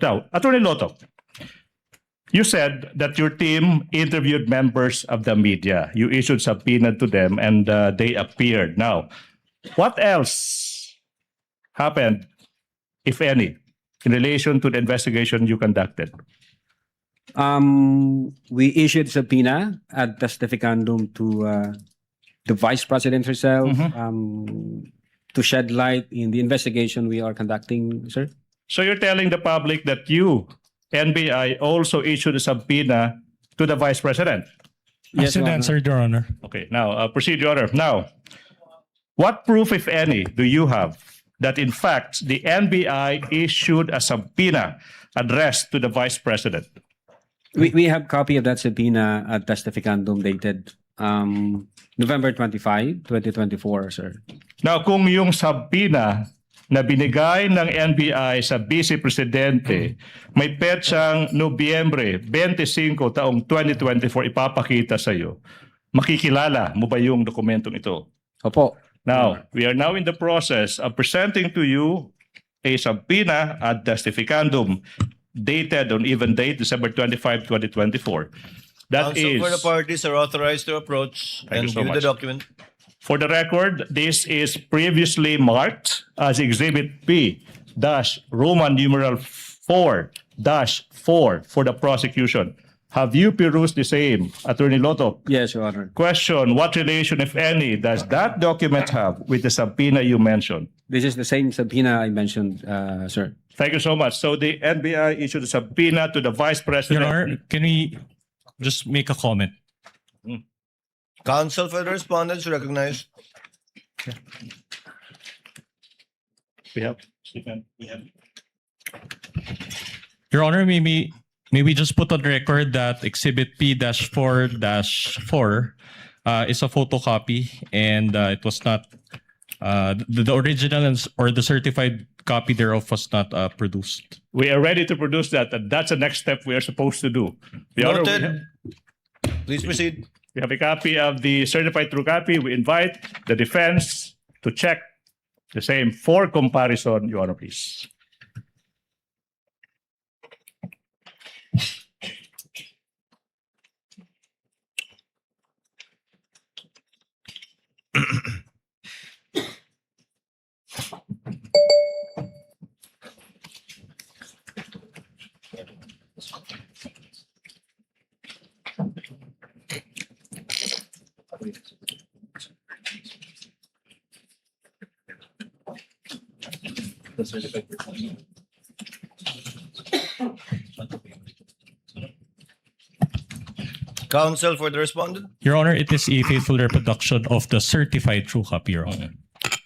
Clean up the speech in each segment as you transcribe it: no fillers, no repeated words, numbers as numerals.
Now, Attorney Loto, you said that your team interviewed members of the media. You issued subpoena to them and they appeared. Now, what else happened, if any, in relation to the investigation you conducted? We issued subpoena ad testificandum to the Vice President herself to shed light in the investigation we are conducting, sir. So you're telling the public that you, NBI, also issued a subpoena to the Vice President? Yes, Your Honor. answered, Your Honor. Okay, now proceed, Your Honor. Now, what proof, if any, do you have that in fact the NBI issued a subpoena addressed to the Vice President? We have copy of that subpoena ad testificandum dated November 25, 2024, sir. Now, kung yung subpoena na binigay ng NBI sa Vice Presidente may petsang Nobyembre 25 taong 2024 ipapakita sa iyo, makikilala mo ba yung dokumentong ito? Opo. Now, we are now in the process of presenting to you a subpoena ad testificandum dated on even date December 25, 2024. That Counsel is, for the parties are authorized to approach Thank you and so view much. the document. for the record, this is previously marked as Exhibit P-Roman numeral 4-4 for the prosecution. Have you perused the same, Attorney Loto? Yes, Your Honor. Question, what relation, if any, does that document have with the subpoena you mentioned? This is the same subpoena I mentioned, sir. Thank you so much. So the NBI issued a subpoena to the Vice Your President. Honor, can we just make a comment? Counsel for the respondents recognized. We have, Stephen, we have. Your Honor, maybe just put on record that Exhibit P-4-4 is a photocopy and it was not, the original or the certified copy thereof was not produced. We are ready to produce that, and that's the next step we are supposed to do. Your Honor, Noted. Please proceed. we have a copy of the certified true copy. We invite the defense to check the same for comparison, Your Honor, please. Counsel for the respondent. Your Honor, it is a faithful reproduction of the certified true copy, Your Honor.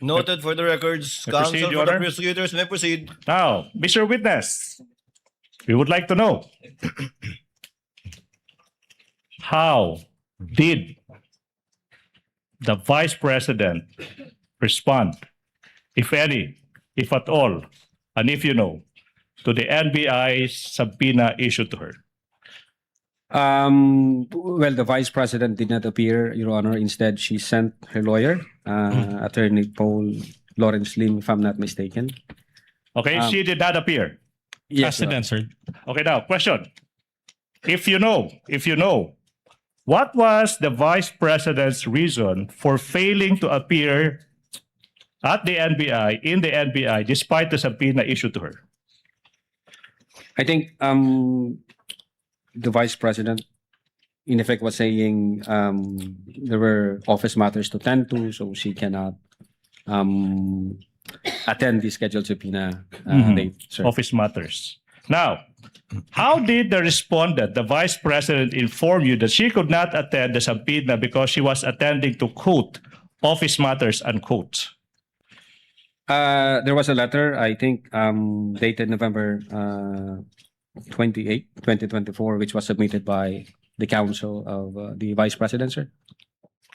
Noted for the records. May proceed, Counsel Your for the Honor. prosecutors may proceed. Now, Mr. Witness, we would like to know how did the Vice President respond, if any, if at all, and if you know, to the NBI subpoena issued to her? Well, the Vice President did not appear, Your Honor. Instead, she sent her lawyer, Attorney Paul Lawrence Lim, if I'm not mistaken. Okay, she did not appear. Yes, Asked Your and Honor. answered. Okay, now, question. If you know, what was the Vice President's reason for failing to appear at the NBI, in the NBI, despite the subpoena issued to her? I think the Vice President, in effect, was saying there were office matters to tend to, so she cannot attend the scheduled subpoena date, sir. Office matters. Now, how did the respondent, the Vice President, inform you that she could not attend the subpoena because she was attending to, quote, office matters, unquote? There was a letter, I think, dated November 28, 2024, which was submitted by the counsel of the Vice President, sir.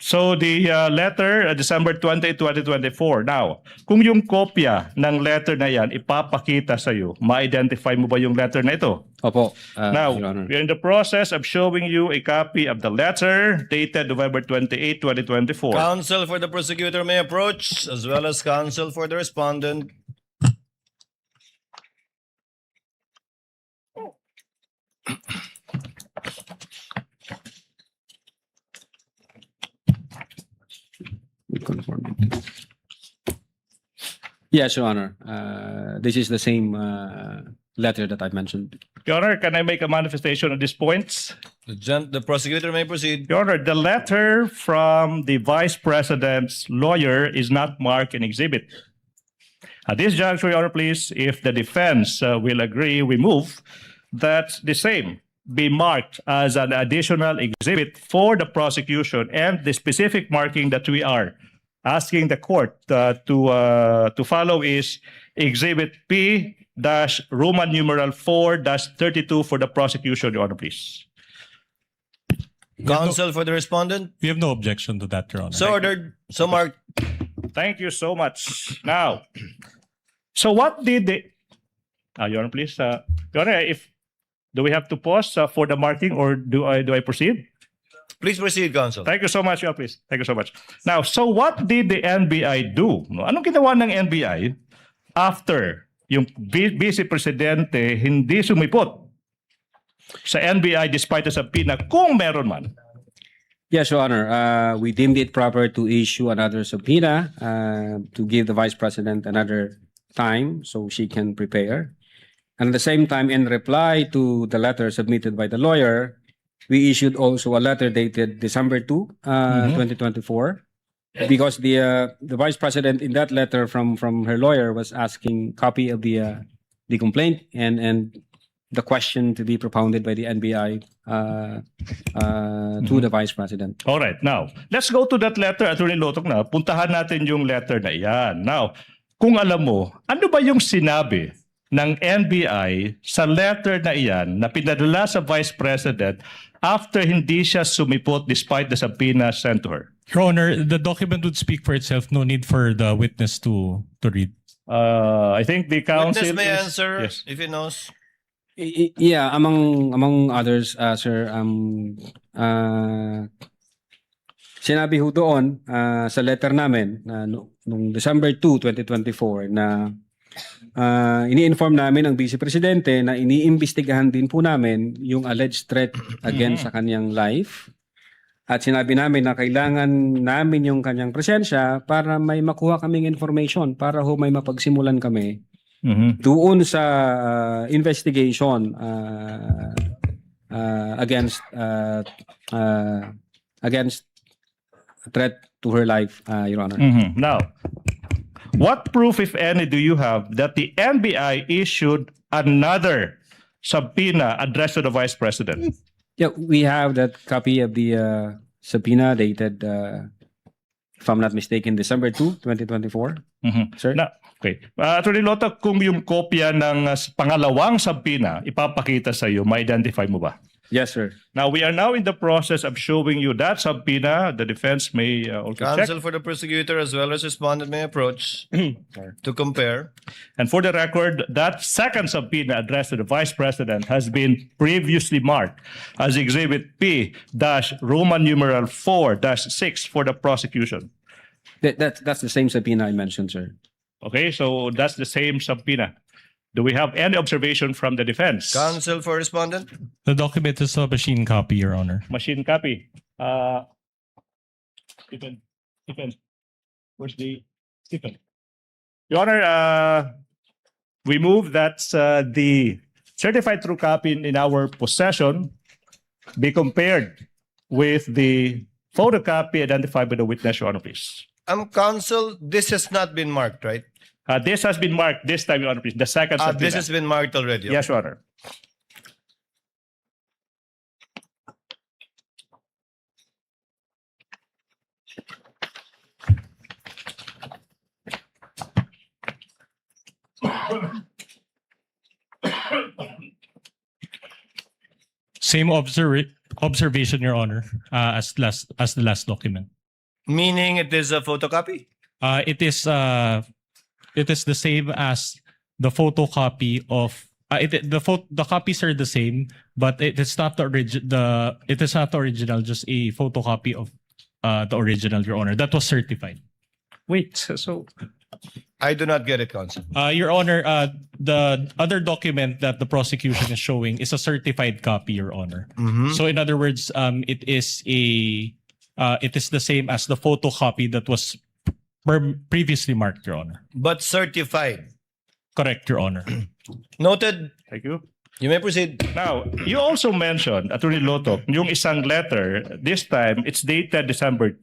So the letter, December 20, 2024. Now, kung yung kopya ng letter na yan ipapakita sa iyo, ma-identify mo ba yung letter na ito? Opo, Now, Your Honor. we are in the process of showing you a copy of the letter dated November 28, 2024. Counsel for the prosecutor may approach, as well as counsel for the respondent. Yes, Your Honor. This is the same letter that I mentioned. Your Honor, can I make a manifestation on these points? The prosecutor may proceed. Your Honor, the letter from the Vice President's lawyer is not marked in exhibit. At this juncture, Your Honor, please, if the defense will agree, we move that the same be marked as an additional exhibit for the prosecution, and the specific marking that we are asking the court to follow is Exhibit P Roman numeral 4-32 for the prosecution, Your Honor, please. Counsel for the respondent. We have no objection to that, Your Honor. So ordered. So marked. Thank you so much. Now, so what did the... Your Honor, please. Your Honor, do we have to pause for the marking, or do I proceed? Please proceed, counsel. Thank you so much, Your Honor, please. Thank you so much. Now, so what did the NBI do? No? Anong ginawa ng NBI after yung Vice Presidente hindi sumipot sa NBI despite the subpoena kung meron man? Yes, Your Honor. We deemed it proper to issue another subpoena to give the Vice President another time so she can prepare. And at the same time, in reply to the letter submitted by the lawyer, we issued also a letter dated December 2, 2024, because the Vice President in that letter from her lawyer was asking copy of the complaint and the question to be propounded by the NBI to the Vice President. All right. Now, let's go to that letter, Atty. Lotok na. Puntahan natin yung letter na iyan. Now, kung alam mo, ano ba yung sinabi ng NBI sa letter na iyan na pinadala sa Vice President after hindi siya sumipot despite the subpoena sent to her? Your Honor, the document would speak for itself. No need for the witness to read. I think the counsel Witness may is... answer Yes. if he knows. Yeah, among others, sir, sinabi ho doon sa letter namin noong December 2, 2024 na ini-inform namin ang Vice Presidente na iniimbestigahan din po namin yung alleged threat against sa kanyang life. At sinabi namin na kailangan namin yung kanyang presensya para may makuha kaming information, para ho may mapagsimulan kami doon sa investigation against threat to her life, Your Honor. Now, what proof, if any, do you have that the NBI issued another subpoena addressed to the Vice President? Yeah, we have that copy of the subpoena dated, if I'm not mistaken, December 2, 2024. Sir? Na, okay. Atty. Lota, kung yung kopya ng pangalawang subpoena ipapakita sa iyo, ma-identify mo ba? Yes, sir. Now, we are now in the process of showing you that subpoena. The defense may also check. Counsel for the prosecutor as well as respondent may approach to compare. And for the record, that second subpoena addressed to the Vice President has been previously marked as Exhibit P-Roman numeral 4-6 for the prosecution. That's the same subpoena I mentioned, sir. Okay, so that's the same subpoena. Do we have any observation from the defense? Counsel for respondent. The document is a machine copy, Your Honor. Machine copy. Stephen. Where's the Stephen? Your Honor, we move that the certified true copy in our possession be compared with the photocopy identified by the witness, Your Honor, please. Counsel, this has not been marked, right? This has been marked this time, Your Honor, please. The second subpoena. This has been marked already. Yes, Your Honor. Same observation, Your Honor, as the last document. Meaning it is a photocopy? It is the same as the photocopy of the copies are the same, but it is not the original, just a photocopy of the original, Your Honor. That was certified. Wait, so I do not get it, counsel. Your Honor, the other document that the prosecution is showing is a certified copy, Your Honor. So in other words, it is the same as the photocopy that was previously marked, Your Honor. but certified. Correct, Your Honor. Noted. Thank you. You may proceed. Now, you also mentioned, Atty. Lotok, yung isang letter, this time, it's dated December 2,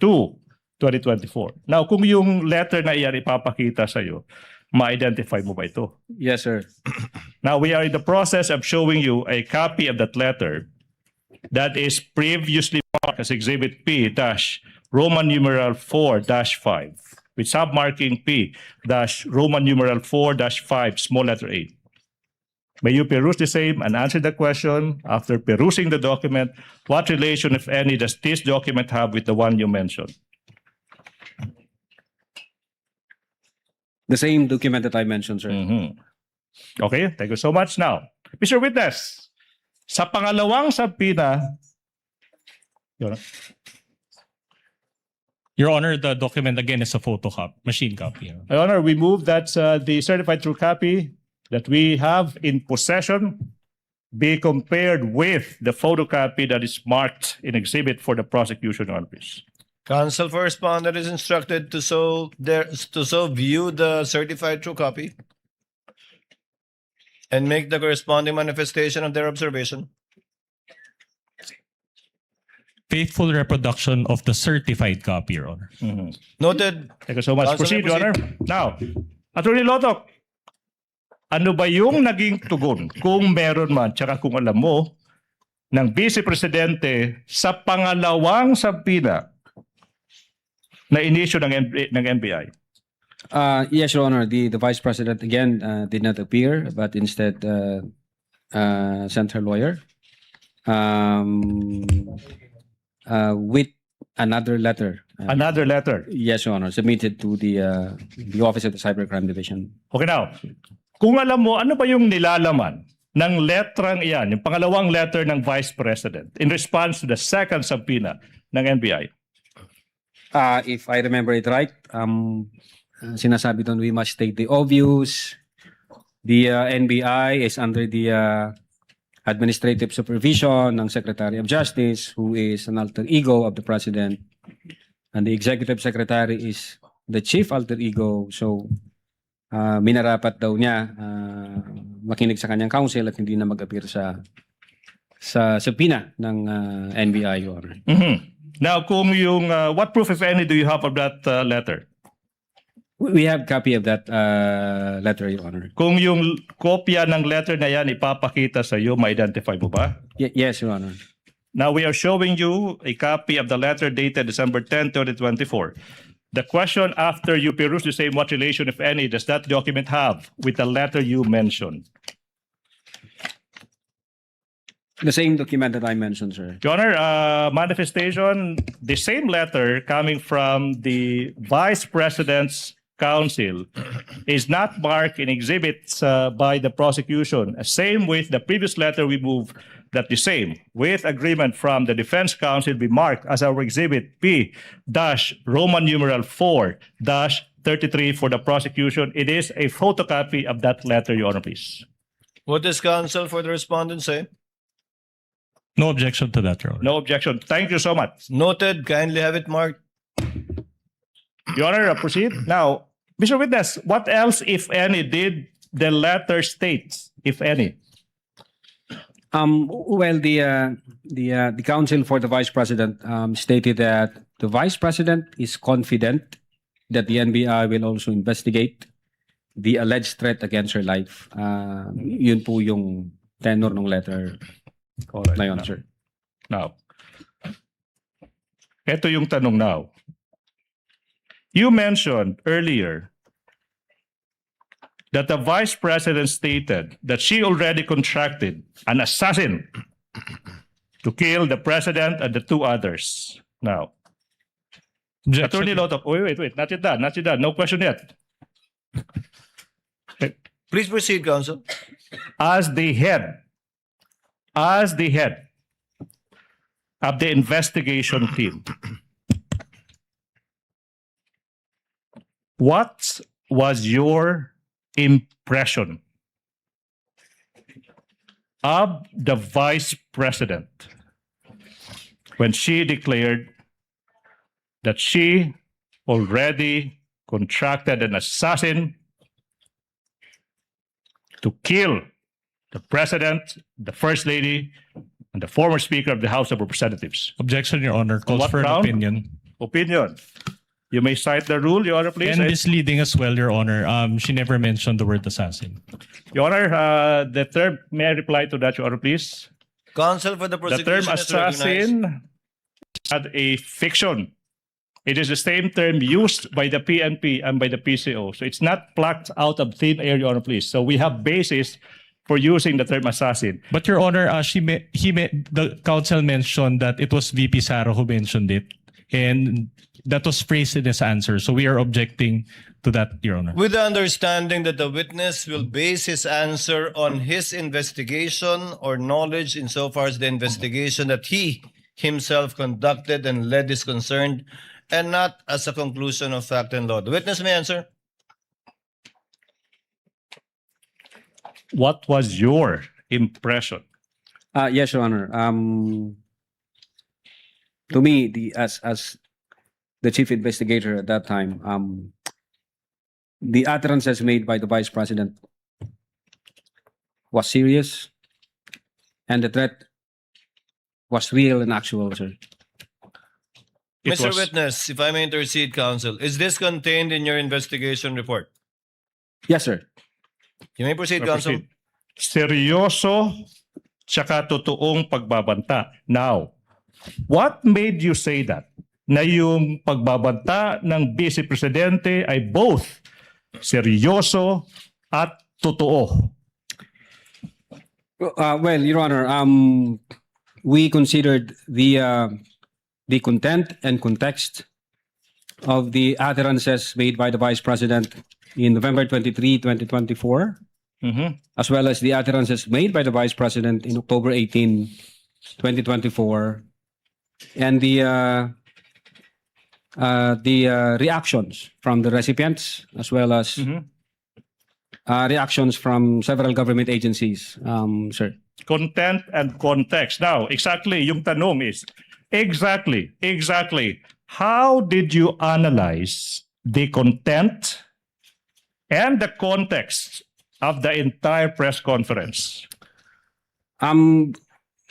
2024. Now, kung yung letter na iyan ipapakita sa'yo, ma-identify mo ba ito? Yes, sir. Now, we are in the process of showing you a copy of that letter that is previously marked as Exhibit P dash Roman numeral 4 dash 5 with submarking P dash Roman numeral 4 dash 5 small letter 8. May you peruse the same and answer the question. After perusing the document, what relation, if any, does this document have with the one you mentioned? The same document that I mentioned, sir. Okay, thank you so much. Now, Mr. Witness, sa pangalawang subpoena, Your Honor, the document again is a photocopy, machine copy. Your Honor, we move that the certified true copy that we have in possession be compared with the photocopy that is marked in exhibit for the prosecution on this. Counsel for respondent is instructed to so view the certified true copy and make the corresponding manifestation of their observation. Faithful reproduction of the certified copy, Your Honor. Noted. Thank you so much. Counsel, Proceed, Your Honor. Now, Atty. Lotok, ano ba yung naging tugon, kung meron man, tsaka kung alam mo, ng Vice Presidente sa pangalawang subpoena na inisyu ng NBI? Yes, Your Honor. The Vice President again did not appear, but instead sent her lawyer with another letter. Another letter. Yes, Your Honor. Submitted to the Office of the Cybercrime Division. Okay, now, kung alam mo, ano ba yung nilalaman ng letrang iyan, yung pangalawang letter ng Vice President in response to the second subpoena ng NBI? If I remember it right, sinasabi doon we must state the obvious. The NBI is under the administrative supervision ng Secretary of Justice, who is an alter ego of the President. And the Executive Secretary is the chief alter ego. So, minarapat daw niya makinig sa kanyang counsel at hindi na mag-appear sa subpoena ng NBI, Your Honor. Now, kung yung, what proof, if any, do you have of that letter? We have copy of that letter, Your Honor. Kung yung kopya ng letter na yan ipapakita sa iyo, ma-identify mo ba? Yes, Your Honor. Now, we are showing you a copy of the letter dated December 10, 2024. The question after you peruse the same, what relation, if any, does that document have with the letter you mentioned? The same document that I mentioned, sir. Your Honor, manifestation, the same letter coming from the Vice President's counsel is not marked in exhibits by the prosecution. Same with the previous letter we moved, that the same, with agreement from the defense counsel, be marked as our exhibit P dash Roman numeral 4 dash 33 for the prosecution. It is a photocopy of that letter, Your Honor, please. What does counsel for the respondent say? No objection to that, Your Honor. No objection. Thank you so much. Noted. Kindly have it marked. Your Honor, proceed. Now, Mr. Witness, what else, if any, did the letter state, if any? Well, the counsel for the Vice President stated that the Vice President is confident that the NBI will also investigate the alleged threat against her life. Yun po yung tenor ng letter Alright, na yun, now. sir. Now, ito yung tanong now. You mentioned earlier that the Vice President stated that she already contracted an assassin to kill the President and the two others. Now, Attorney Lotok, wait, not yet done. No question yet. Please proceed, counsel. As the head of the investigation team, what was your impression of the Vice President when she declared that she already contracted an assassin to kill the President, the First Lady, and the former Speaker of the House of Representatives. Objection, Your Honor. Calls What for an ground? opinion. Opinion. You may cite the rule, Your Honor, please. And misleading as well, Your Honor. She never mentioned the word assassin. Your Honor, the term, may I reply to that, Your Honor, please? Counsel for the The term prosecution is recognized. assassin had a fiction. It is the same term used by the PNP and by the PCO. So it's not plucked out of thin air, Your Honor, please. So we have basis for using the term assassin. But Your Honor, the counsel mentioned that it was VP SARA who mentioned it. And that was phrased in his answer. So we are objecting to that, Your Honor. With the understanding that the witness will base his answer on his investigation or knowledge insofar as the investigation that he himself conducted and led is concerned, and not as a conclusion of fact and law. The witness may answer. What was your impression? Yes, Your Honor. To me, as the chief investigator at that time, the utterances made by the Vice President was serious, and the threat was real and actual, sir. It Mr. was- Witness, if I may intercede, counsel, is this contained in your investigation report? Yes, sir. You may proceed, counsel. Proceed. Seryoso tsaka totoong pagbabanta. Now, what made you say that? Na yung pagbabanta ng Vice Presidente ay both seryoso at totoo. Well, Your Honor, we considered the content and context of the utterances made by the Vice President in November 23, 2024, as well as the utterances made by the Vice President in October 18, 2024, and the reactions from the recipients, as well as reactions from several government agencies, sir. Content and context. Now, exactly, yung tanong is, exactly, how did you analyze the content and the context of the entire press conference?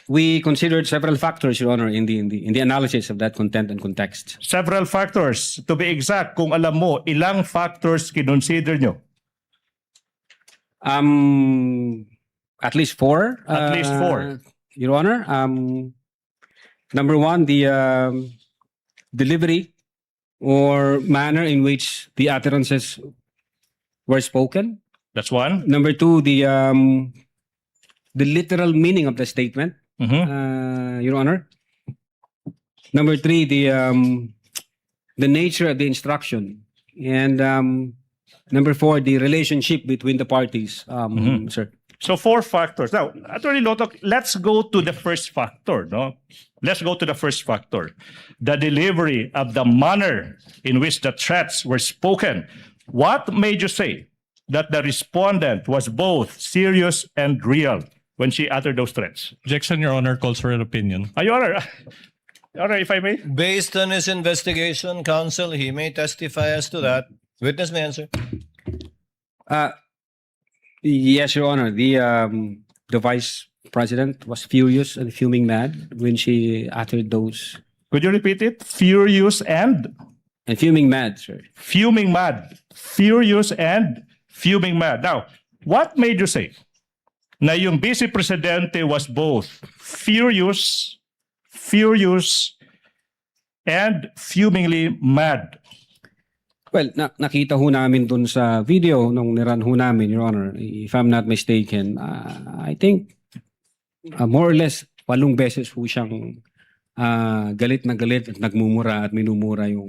We considered several factors, Your Honor, in the analysis of that content and context. Several factors. To be exact, kung alam mo, ilang factors kinonsider nyo? At least four. At least four. Your Honor. Number one, the delivery or manner in which the utterances were spoken. That's one. Number two, the literal meaning of the statement, Your Honor. Number three, the nature of the instruction, and number four, the relationship between the parties, sir. So 4 factors. Now, Attorney Lotok, let's go to the first factor. No, let's go to the first factor, the delivery of the manner in which the threats were spoken. What made you say that the respondent was both serious and real when she uttered those threats? Objection, Your Honor. Calls for an opinion. Your Honor, Your Honor, if I may. Based on his investigation, counsel, he may testify as to that. Witness may answer. Yes, Your Honor. The Vice President was furious and fuming mad when she uttered those. Could you repeat it? Furious and Fuming mad, sir. fuming mad. Furious and fuming mad. Now, what made you say na yung Vice Presidente was both furious, and fumingly mad? Well, nakita ho namin dun sa video nung niran ho namin, Your Honor. If I'm not mistaken, I think more or less 8 beses ho siyang galit na galit at nagmumura at minumura yung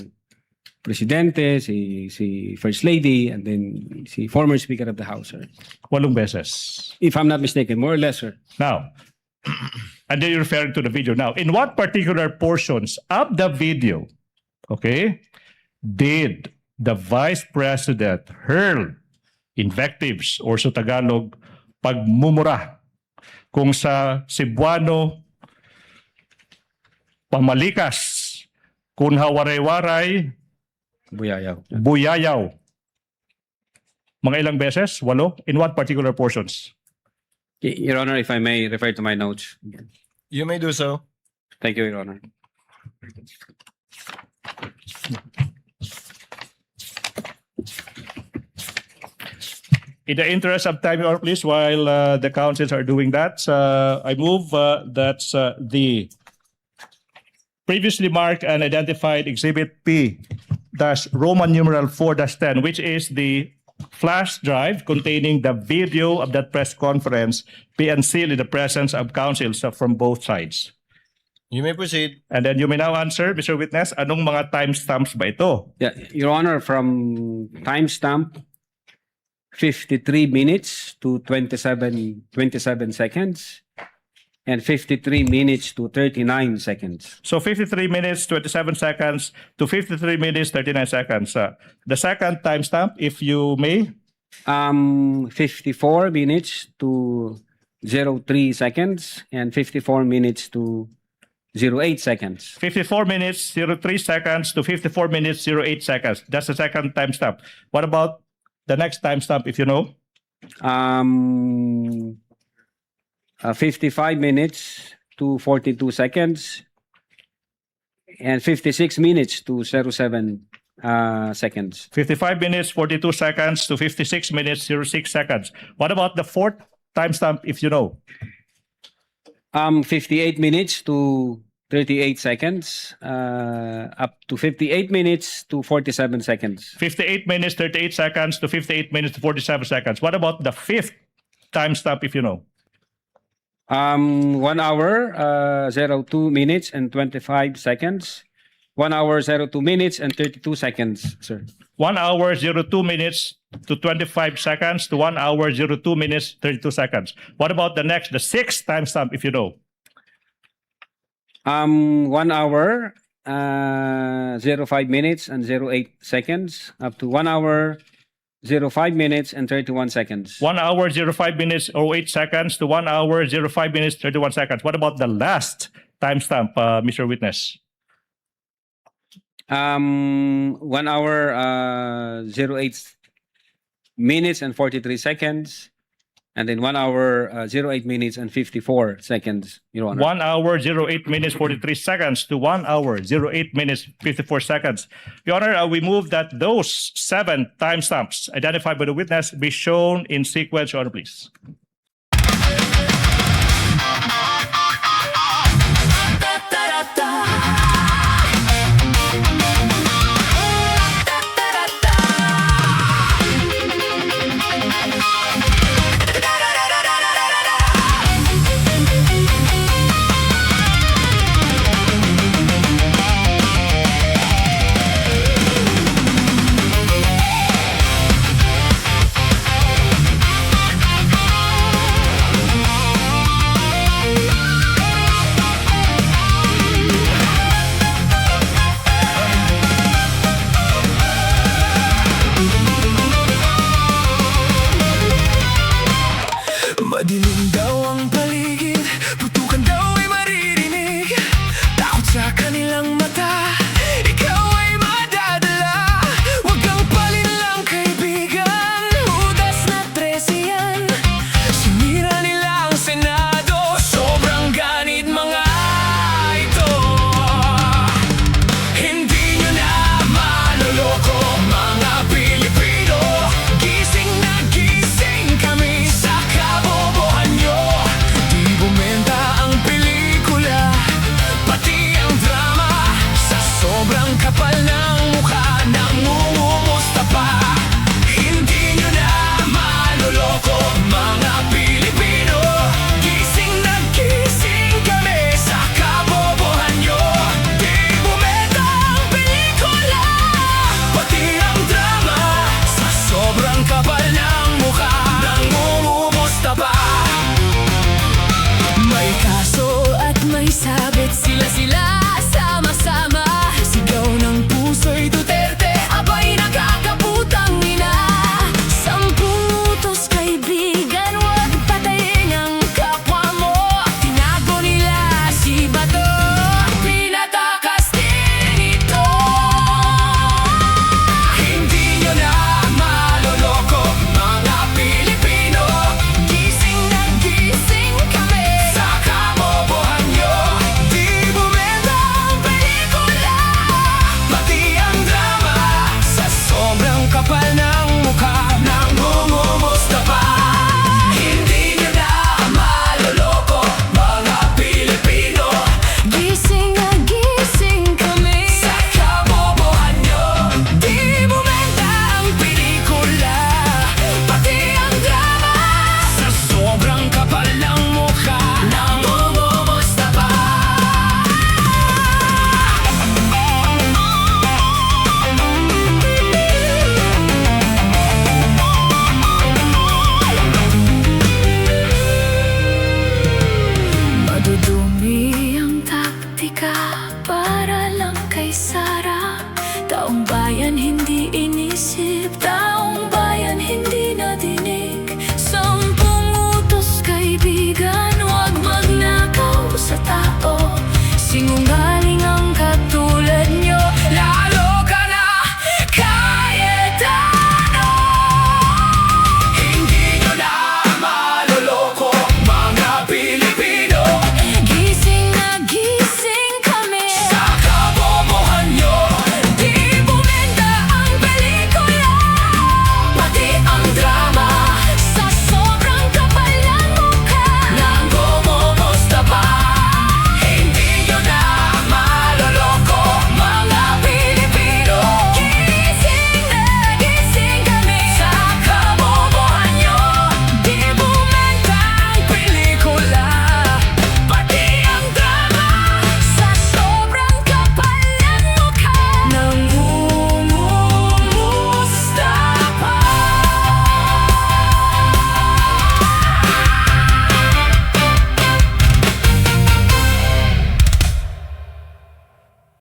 Presidente, si First Lady, and then si former Speaker of the House, sir. 8 beses. If I'm not mistaken, more or less, sir. Now, and then you're referring to the video. Now, in what particular portions of the video, okay, did the Vice President hurl invectives or sa Tagalog, pagmumura? Kung sa Cebuano, pamalikas, kung hawaray-waray, Buyayaw. Buyayaw. Mga ilang beses? 8? In what particular portions? Your Honor, if I may refer to my notes. You may do so. Thank you, Your Honor. In the interest of time, Your Honor, please, while the councils are doing that, I move that the previously marked and identified Exhibit P Roman numeral 4-10, which is the flash drive containing the video of that press conference, be unsealed in the presence of counsels from both sides. You may proceed. And then you may now answer, Mr. Witness, anong mga timestamps ba ito? Yeah, Your Honor, from timestamp 53 minutes to 27 seconds and 53 minutes to 39 seconds. So 53 minutes, 27 seconds to 53 minutes, 39 seconds. The second timestamp, if you may. 54 minutes to 03 seconds and 54 minutes to 08 seconds. 54 minutes, 03 seconds to 54 minutes, 08 seconds. That's the second timestamp. What about the next timestamp, if you know? 55 minutes to 42 seconds and 56 minutes to 07 seconds. 55 minutes, 42 seconds to 56 minutes, 06 seconds. What about the fourth timestamp, if you know? 58 minutes to 38 seconds, up to 58 minutes to 47 seconds. 58 minutes, 38 seconds to 58 minutes to 47 seconds. What about the fifth timestamp, if you know? 1 hour, 02 minutes and 25 seconds. 1 hour, 02 minutes and 32 seconds, sir. 1 hour, 02 minutes to 25 seconds to 1 hour, 02 minutes, 32 seconds. What about the next, the sixth timestamp, if you know? 1 hour, 05 minutes and 08 seconds, up to 1 hour, 05 minutes and 31 seconds. 1 hour, 05 minutes, 08 seconds to 1 hour, 05 minutes, 31 seconds. What about the last timestamp, Mr. Witness? 1 hour, 08 minutes and 43 seconds. And then 1 hour, 08 minutes and 54 seconds, Your Honor. 1 hour, 08 minutes, 43 seconds to 1 hour, 08 minutes, 54 seconds. Your Honor, we move that those 7 timestamps identified by the witness be shown in sequence, Your Honor, please.